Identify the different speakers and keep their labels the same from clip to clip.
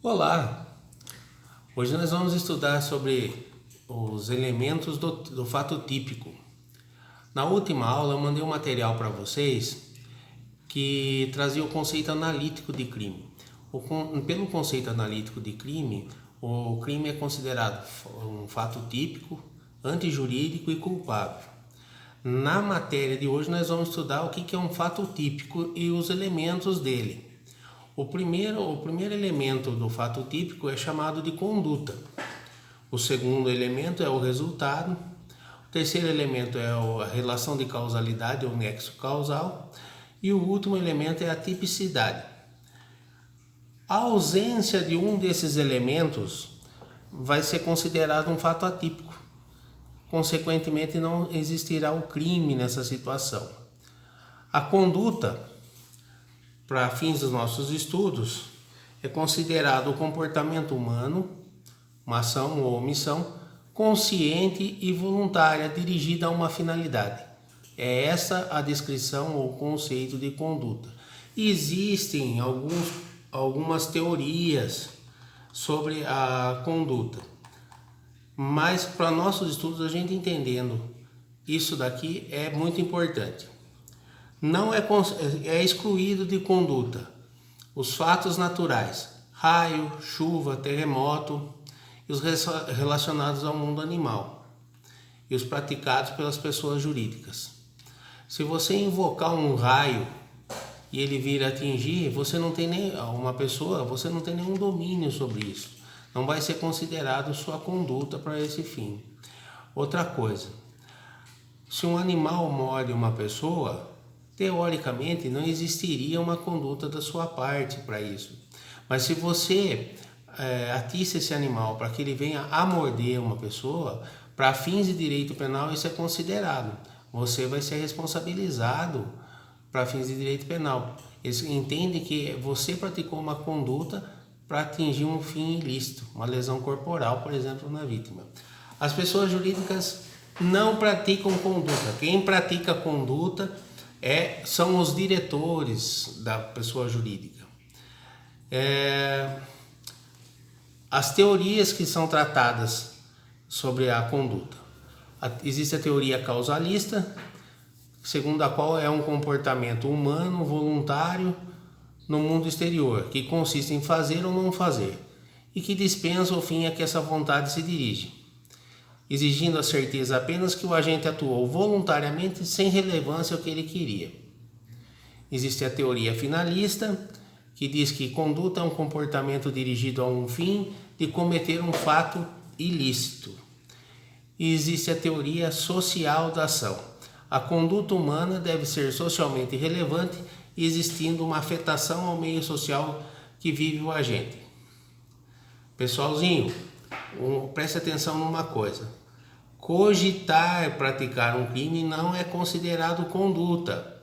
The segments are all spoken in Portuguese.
Speaker 1: Olá! Hoje nós vamos estudar sobre os elementos do fato típico. Na última aula eu mandei um material para vocês que trazia o conceito analítico de crime. Pelo conceito analítico de crime, o crime é considerado um fato típico, antijurídico e culpável. Na matéria de hoje nós vamos estudar o que é um fato típico e os elementos dele. O primeiro elemento do fato típico é chamado de conduta. O segundo elemento é o resultado. O terceiro elemento é a relação de causalidade ou nexo causal. E o último elemento é a tipicidade. A ausência de um desses elementos vai ser considerado um fato atípico. Consequentemente, não existirá o crime nessa situação. A conduta, para fins dos nossos estudos, é considerado o comportamento humano, uma ação ou omissão, consciente e voluntária dirigida a uma finalidade. É essa a descrição ou conceito de conduta. Existem algumas teorias sobre a conduta, mas para nossos estudos, a gente entendendo isso daqui é muito importante. Não é excluído de conduta os fatos naturais, raio, chuva, terremoto e os relacionados ao mundo animal e os praticados pelas pessoas jurídicas. Se você invocar um raio e ele vir atingir, você não tem nenhum domínio sobre isso. Não vai ser considerado sua conduta para esse fim. Outra coisa, se um animal morde uma pessoa, teoricamente não existiria uma conduta da sua parte para isso. Mas se você atiça esse animal para que ele venha a morder uma pessoa, para fins de direito penal isso é considerado. Você vai ser responsabilizado para fins de direito penal. Eles entendem que você praticou uma conduta para atingir um fim ilícito, uma lesão corporal, por exemplo, na vítima. As pessoas jurídicas não praticam conduta. Quem pratica conduta são os diretores da pessoa jurídica. As teorias que são tratadas sobre a conduta. Existe a teoria causalista, segundo a qual é um comportamento humano voluntário no mundo exterior, que consiste em fazer ou não fazer, e que dispensa o fim a que essa vontade se dirige, exigindo a certeza apenas que o agente atuou voluntariamente sem relevância ao que ele queria. Existe a teoria finalista, que diz que conduta é um comportamento dirigido a um fim de cometer um fato ilícito. E existe a teoria social da ação. A conduta humana deve ser socialmente relevante, existindo uma afetação ao meio social que vive o agente. Pessoalzinho, preste atenção numa coisa. Cogitar praticar um crime não é considerado conduta.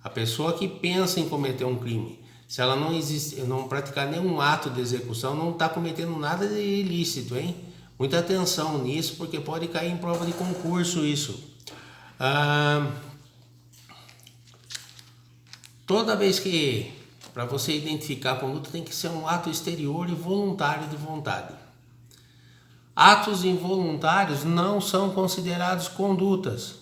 Speaker 1: A pessoa que pensa em cometer um crime, se ela não praticar nenhum ato de execução, não está cometendo nada de ilícito, hein? Muita atenção nisso, porque pode cair em prova de concurso isso. Toda vez que, para você identificar a conduta, tem que ser um ato exterior e voluntário de vontade. Atos involuntários não são considerados condutas.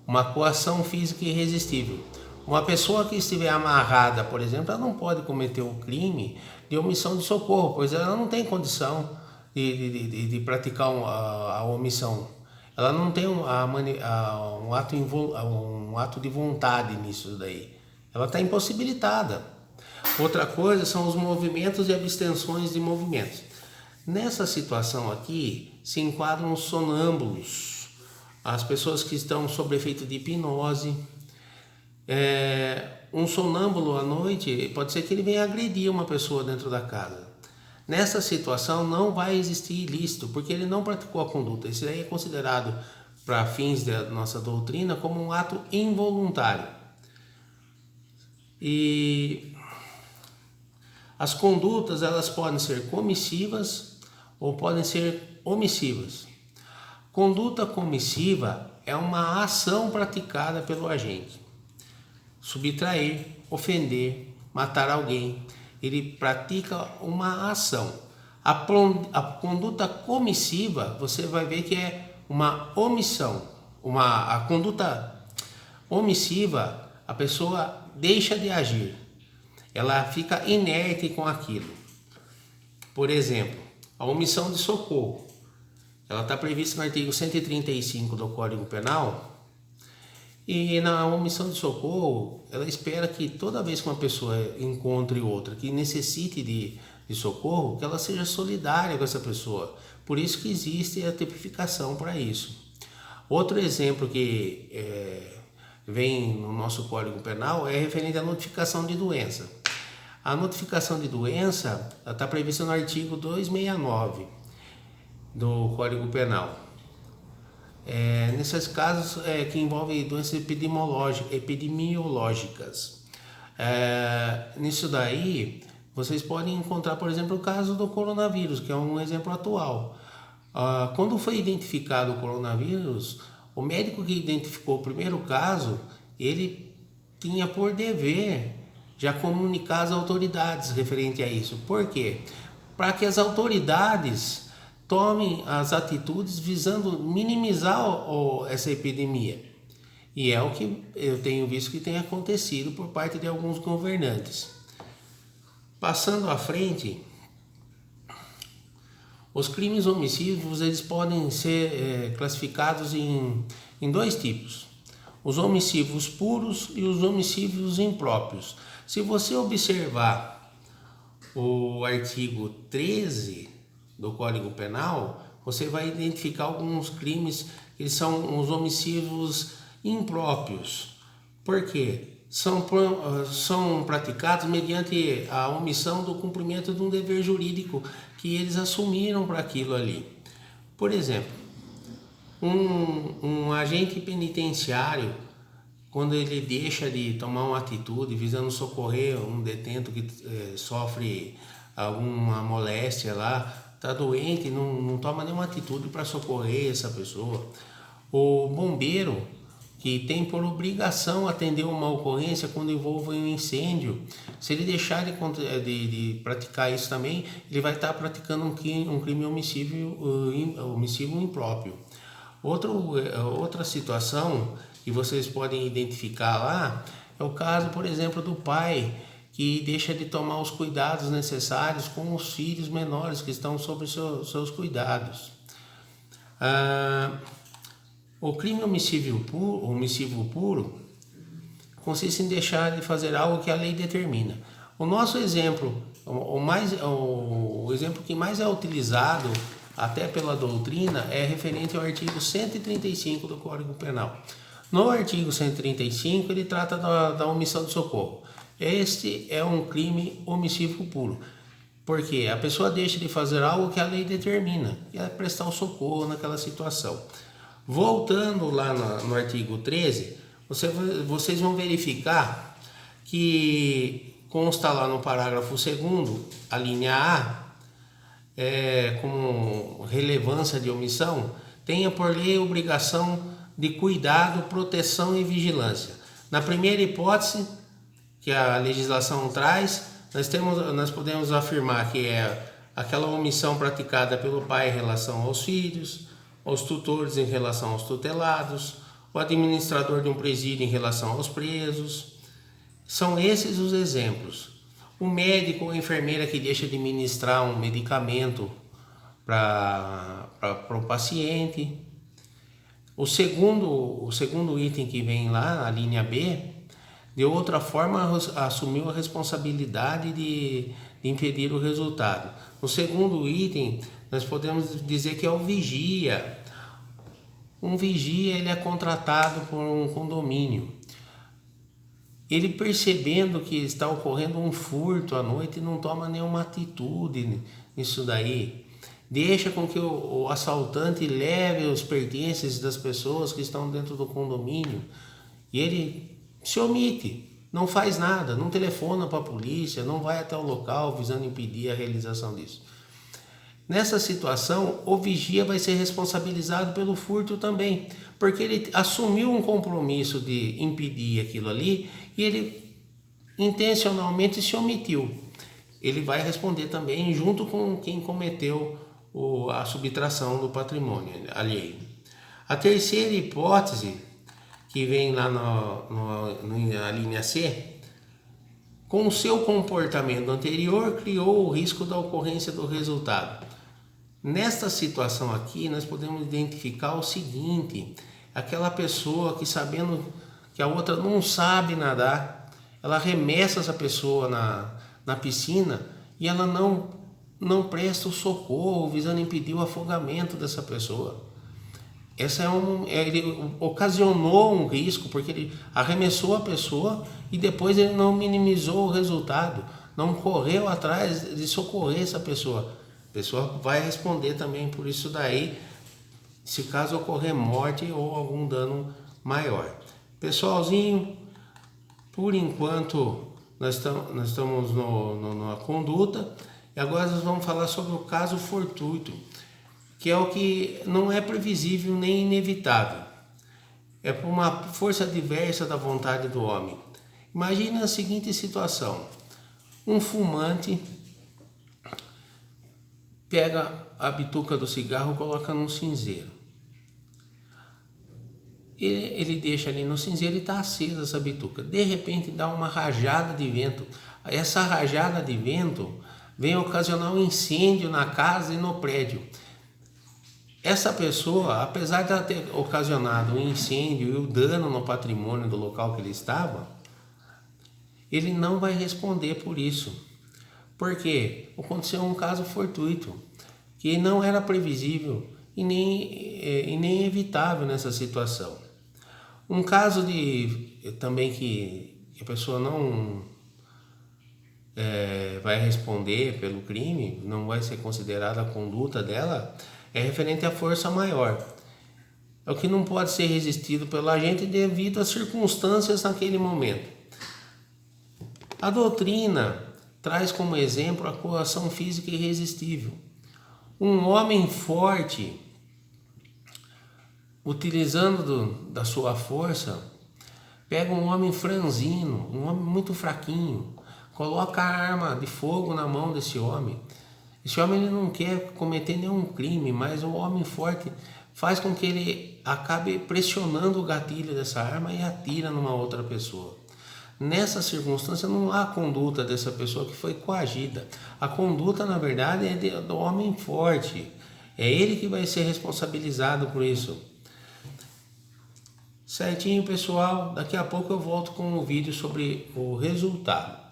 Speaker 1: Uma coação física irresistível. Uma pessoa que estiver amarrada, por exemplo, ela não pode cometer um crime de omissão de socorro, pois ela não tem condição de praticar a omissão. Ela não tem um ato de vontade nisso daí. Ela está impossibilitada. Outra coisa são os movimentos e abstenções de movimentos. Nessa situação aqui se enquadram os sonâmbulos, as pessoas que estão sob efeito de hipnose. Um sonâmbulo à noite pode ser que ele venha agredir uma pessoa dentro da casa. Nessa situação não vai existir ilícito, porque ele não praticou a conduta. Isso aí é considerado, para fins da nossa doutrina, como um ato involuntário. E as condutas, elas podem ser comissivas ou podem ser omissivas. Conduta comissiva é uma ação praticada pelo agente. Subtrair, ofender, matar alguém. ele pratica uma ação. A conduta comissiva, você vai ver que é uma omissão. A conduta omissiva, a pessoa deixa de agir. Ela fica inerte com aquilo. Por exemplo, a omissão de socorro. Ela está prevista no artigo 135 do Código Penal. E na omissão de socorro, ela espera que toda vez que uma pessoa encontre outra que necessite de socorro, que ela seja solidária com essa pessoa. Por isso que existe a tipificação para isso. Outro exemplo que vem no nosso Código Penal é referente à notificação de doença. A notificação de doença está prevista no artigo 269 do Código Penal. Nesses casos que envolvem doenças epidemiológicas. Nisso daí, vocês podem encontrar, por exemplo, o caso do coronavírus, que é um exemplo atual. Quando foi identificado o coronavírus, o médico que identificou o primeiro caso, ele tinha por dever já comunicar às autoridades referente a isso. Por quê? Para que as autoridades tomem as atitudes visando minimizar essa epidemia. E é o que eu tenho visto que tem acontecido por parte de alguns governantes. Passando à frente, os crimes omissivos eles podem ser classificados em dois tipos. Os omissivos puros e os omissivos impróprios. Se você observar o artigo 13 do Código Penal, você vai identificar alguns crimes que são os omissivos impróprios. Por quê? São praticados mediante a omissão do cumprimento de um dever jurídico que eles assumiram para aquilo ali. Por exemplo, um agente penitenciário, quando ele deixa de tomar uma atitude visando socorrer um detento que sofre alguma moléstia lá, está doente, não toma nenhuma atitude para socorrer essa pessoa. O bombeiro, que tem por obrigação atender uma ocorrência quando envolve um incêndio, se ele deixar de praticar isso também, ele vai estar praticando um crime omissivo impróprio. Outra situação que vocês podem identificar lá é o caso, por exemplo, do pai que deixa de tomar os cuidados necessários com os filhos menores que estão sob seus cuidados. O crime omissivo puro consiste em deixar de fazer algo que a lei determina. O nosso exemplo, o exemplo que mais é utilizado até pela doutrina é referente ao artigo 135 do Código Penal. No artigo 135 ele trata da omissão de socorro. Este é um crime omissivo puro, porque a pessoa deixa de fazer algo que a lei determina, que é prestar o socorro naquela situação. Voltando lá no artigo 13, vocês vão verificar que consta lá no parágrafo 2º, a linha A, como relevância de omissão, tenha por lei a obrigação de cuidado, proteção e vigilância. Na primeira hipótese que a legislação traz, nós podemos afirmar que é aquela omissão praticada pelo pai em relação aos filhos, aos tutores em relação aos tutelados, o administrador de um presídio em relação aos presos. São esses os exemplos. O médico ou a enfermeira que deixa de ministrar um medicamento para o paciente. O segundo item que vem lá, a linha B, de outra forma assumiu a responsabilidade de impedir o resultado. No segundo item, nós podemos dizer que é o vigia. Um vigia ele é contratado por um condomínio. Ele percebendo que está ocorrendo um furto à noite não toma nenhuma atitude nisso daí. Deixa com que o assaltante leve os pertences das pessoas que estão dentro do condomínio e ele se omite, não faz nada, não telefona para a polícia, não vai até o local visando impedir a realização disso. Nessa situação, o vigia vai ser responsabilizado pelo furto também, porque ele assumiu um compromisso de impedir aquilo ali e ele intencionalmente se omitiu. ele vai responder também junto com quem cometeu a subtração do patrimônio alheio. A terceira hipótese, que vem lá na linha C, com o seu comportamento anterior, criou o risco da ocorrência do resultado. Nesta situação aqui, nós podemos identificar o seguinte: aquela pessoa que, sabendo que a outra não sabe nadar, ela arremessa essa pessoa na piscina e ela não presta o socorro, visando impedir o afogamento dessa pessoa. Ele ocasionou um risco, porque ele arremessou a pessoa e depois ele não minimizou o resultado, não correu atrás de socorrer essa pessoa. A pessoa vai responder também por isso daí, se caso ocorrer morte ou algum dano maior. Pessoalzinho, por enquanto nós estamos na conduta, e agora nós vamos falar sobre o caso fortuito, que é o que não é previsível nem inevitável. É por uma força diversa da vontade do homem. Imagine a seguinte situação: um fumante pega a bituca do cigarro e coloca num cinzeiro. Ele deixa ali no cinzeiro e está acesa essa bituca. De repente dá uma rajada de vento. Essa rajada de vento vem ocasionar um incêndio na casa e no prédio. Essa pessoa, apesar de ela ter ocasionado um incêndio e o dano no patrimônio do local que ele estava, ele não vai responder por isso. Porque aconteceu um caso fortuito, que não era previsível e nem evitável nessa situação. Um caso também que a pessoa não vai responder pelo crime, não vai ser considerada a conduta dela, é referente à força maior. É o que não pode ser resistido pelo agente devido às circunstâncias naquele momento. A doutrina traz como exemplo a coação física irresistível. Um homem forte, utilizando da sua força, pega um homem franzino, um homem muito fraquinho, coloca a arma de fogo na mão desse homem. Esse homem ele não quer cometer nenhum crime, mas o homem forte faz com que ele acabe pressionando o gatilho dessa arma e atira numa outra pessoa. Nessa circunstância não há conduta dessa pessoa que foi coagida. A conduta, na verdade, é do homem forte. É ele que vai ser responsabilizado por isso. Certinho, pessoal? Daqui a pouco eu volto com um vídeo sobre o resultado.